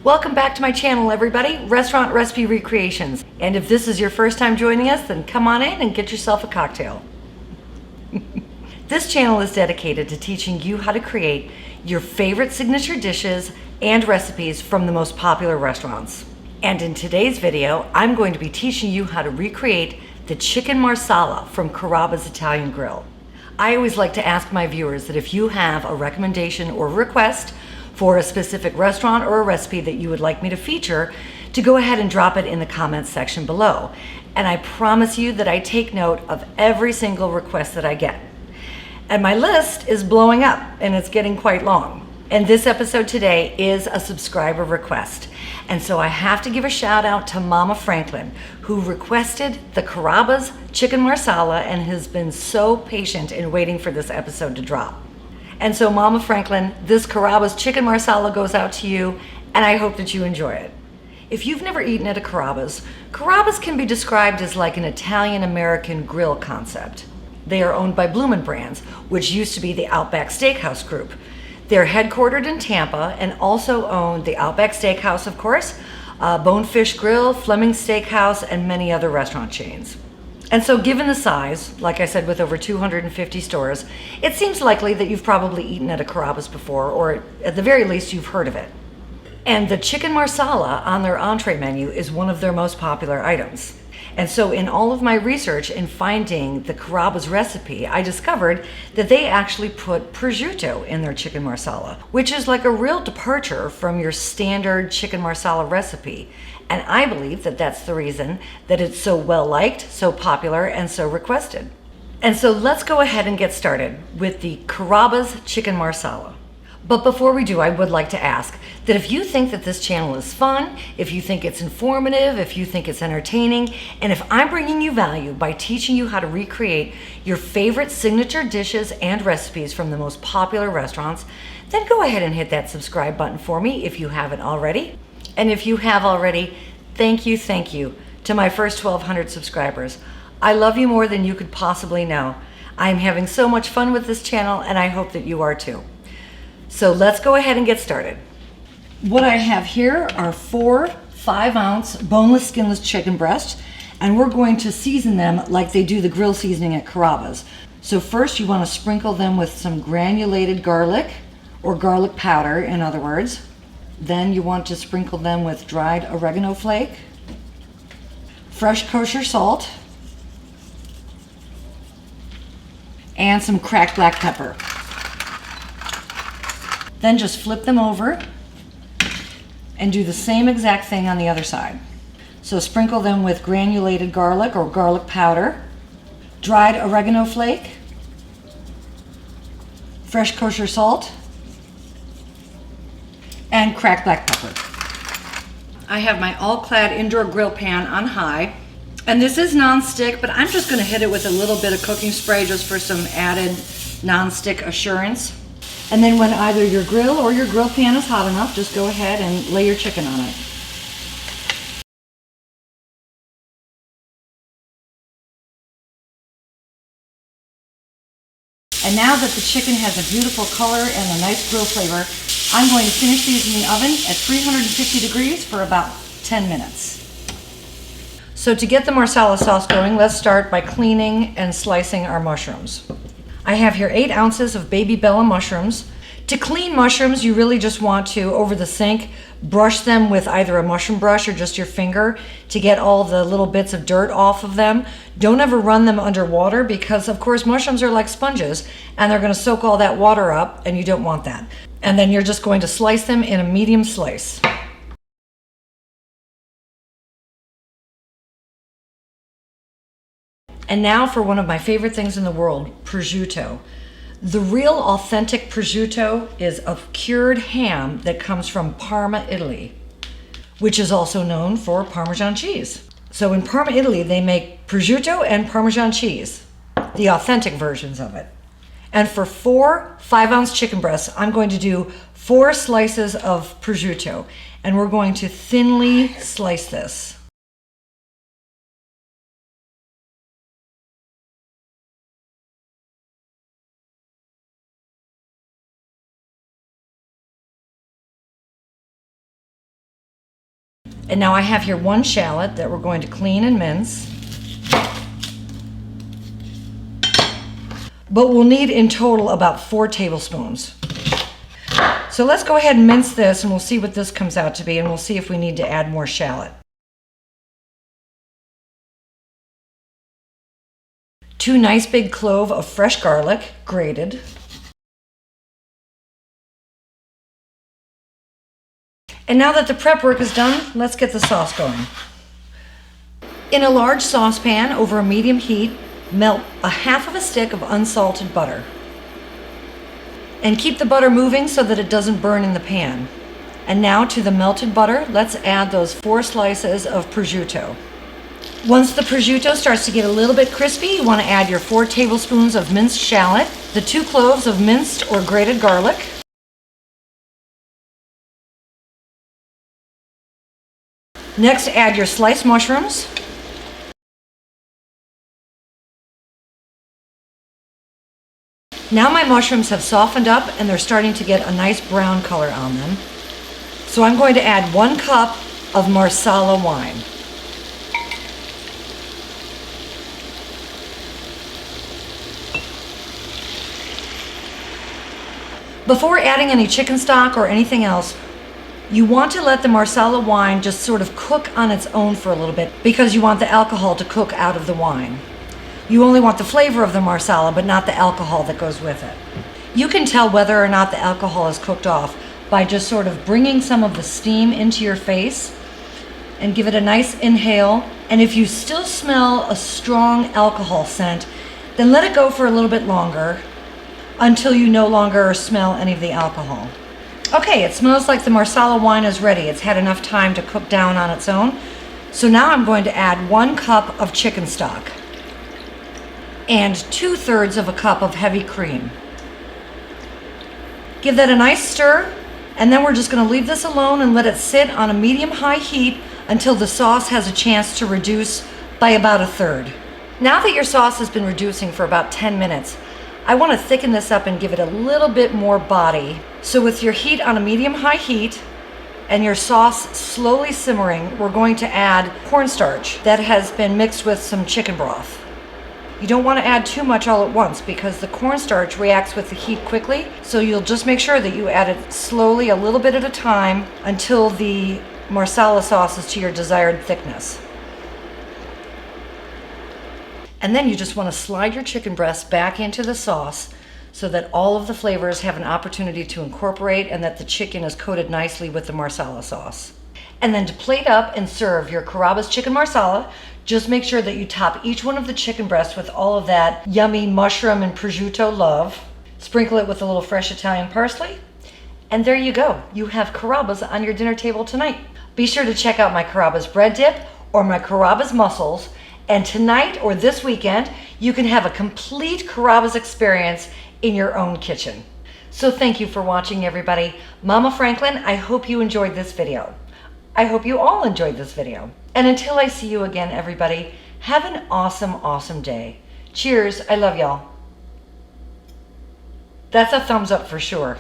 Welcome back to my channel, everybody, Restaurant Recipe Recreations. And if this is your first time joining us, then come on in and get yourself a cocktail. This channel is dedicated to teaching you how to create your favorite signature dishes and recipes from the most popular restaurants. And in today's video, I'm going to be teaching you how to recreate the chicken marsala from Carrabbas Italian Grill. I always like to ask my viewers that if you have a recommendation or request for a specific restaurant or a recipe that you would like me to feature, to go ahead and drop it in the comments section below. And I promise you that I take note of every single request that I get. And my list is blowing up and it's getting quite long. And this episode today is a subscriber request. And so I have to give a shout out to Mama Franklin, who requested the Carrabbas chicken marsala and has been so patient in waiting for this episode to drop. And so Mama Franklin, this Carrabbas chicken marsala goes out to you, and I hope that you enjoy it. If you've never eaten at a Carrabbas, Carrabbas can be described as like an Italian-American grill concept. They are owned by Bloomin' Brands, which used to be the Outback Steakhouse Group. They're headquartered in Tampa and also own the Outback Steakhouse, of course, Bonefish Grill, Fleming's Steakhouse, and many other restaurant chains. And so given the size, like I said, with over 250 stores, it seems likely that you've probably eaten at a Carrabbas before, or at the very least you've heard of it. And the chicken marsala on their entree menu is one of their most popular items. And so in all of my research in finding the Carrabbas recipe, I discovered that they actually put prosciutto in their chicken marsala, which is like a real departure from your standard chicken marsala recipe. And I believe that that's the reason that it's so well liked, so popular, and so requested. And so let's go ahead and get started with the Carrabbas chicken marsala. But before we do, I would like to ask that if you think that this channel is fun, if you think it's informative, if you think it's entertaining, and if I'm bringing you value by teaching you how to recreate your favorite signature dishes and recipes from the most popular restaurants, then go ahead and hit that subscribe button for me if you haven't already. And if you have already, thank you to my first 1,200 subscribers. I love you more than you could possibly know. I'm having so much fun with this channel, and I hope that you are too. So let's go ahead and get started. What I have here are 4 5-ounce boneless, skinless chicken breasts, and we're going to season them like they do the grill seasoning at Carrabbas. So first you want to sprinkle them with some granulated garlic, or garlic powder in other words. Then you want to sprinkle them with dried oregano flake, fresh kosher salt, and some cracked black pepper. Then just flip them over and do the same exact thing on the other side. So sprinkle them with granulated garlic or garlic powder, dried oregano flake, fresh kosher salt, and cracked black pepper. I have my all-clad indoor grill pan on high, and this is non-stick, but I'm just going to hit it with a little bit of cooking spray just for some added non-stick assurance. And then when either your grill or your grill pan is hot enough, just go ahead and lay your chicken on it. And now that the chicken has a beautiful color and a nice grill flavor, I'm going to finish these in the oven at 350 degrees for about 10 minutes. So to get the marsala sauce going, let's start by cleaning and slicing our mushrooms. I have here 8 ounces of baby bella mushrooms. To clean mushrooms, you really just want to, over the sink, brush them with either a mushroom brush or just your finger to get all the little bits of dirt off of them. Don't ever run them under water because, of course, mushrooms are like sponges and they're going to soak all that water up, and you don't want that. And then you're just going to slice them in a medium slice. And now for one of my favorite things in the world, prosciutto. The real authentic prosciutto is a cured ham that comes from Parma, Italy, which is also known for Parmesan cheese. So in Parma, Italy, they make prosciutto and Parmesan cheese, the authentic versions of it. And for 4 5-ounce chicken breasts, I'm going to do 4 slices of prosciutto, and we're going to thinly slice this. And now I have here 1 shallot that we're going to clean and mince. But we'll need in total about 4 tablespoons. So let's go ahead and mince this and we'll see what this comes out to be, and we'll see if we need to add more shallot. 2 nice big cloves of fresh garlic, grated. And now that the prep work is done, let's get the sauce going. In a large saucepan over a medium heat, melt a 1/2 stick of unsalted butter. And keep the butter moving so that it doesn't burn in the pan. And now to the melted butter, let's add those 4 slices of prosciutto. Once the prosciutto starts to get a little bit crispy, you want to add your 4 tablespoons of minced shallot, the 2 cloves of minced or grated garlic, next add your sliced mushrooms, now my mushrooms have softened up and they're starting to get a nice brown color on them. So I'm going to add 1 cup of Marsala wine. Before adding any chicken stock or anything else, you want to let the Marsala wine just sort of cook on its own for a little bit because you want the alcohol to cook out of the wine. You only want the flavor of the Marsala, but not the alcohol that goes with it. You can tell whether or not the alcohol is cooked off by just sort of bringing some of the steam into your face and give it a nice inhale. And if you still smell a strong alcohol scent, then let it go for a little bit longer until you no longer smell any of the alcohol. Okay, it smells like the Marsala wine is ready. It's had enough time to cook down on its own. So now I'm going to add 1 cup of chicken stock and 2/3 of a cup of heavy cream. Give that a nice stir, and then we're just going to leave this alone and let it sit on a medium-high heat until the sauce has a chance to reduce by about 1/3. Now that your sauce has been reducing for about 10 minutes, I want to thicken this up and give it a little bit more body. So with your heat on a medium-high heat and your sauce slowly simmering, we're going to add cornstarch that has been mixed with some chicken broth. You don't want to add too much all at once because the cornstarch reacts with the heat quickly, so you'll just make sure that you add it slowly, a little bit at a time, until the Marsala sauce is to your desired thickness. And then you just want to slide your chicken breast back into the sauce so that all of the flavors have an opportunity to incorporate and that the chicken is coated nicely with the Marsala sauce. And then to plate up and serve your Carrabbas chicken Marsala, just make sure that you top each one of the chicken breasts with all of that yummy mushroom and prosciutto love. Sprinkle it with a little fresh Italian parsley. And there you go. You have Carrabbas on your dinner table tonight. Be sure to check out my Carrabbas bread dip or my Carrabbas mussels. And tonight or this weekend, you can have a complete Carrabbas experience in your own kitchen. So thank you for watching, everybody. Mama Franklin, I hope you enjoyed this video. I hope you all enjoyed this video. And until I see you again, everybody, have an awesome, awesome day. Cheers. I love y'all. That's a thumbs up for sure.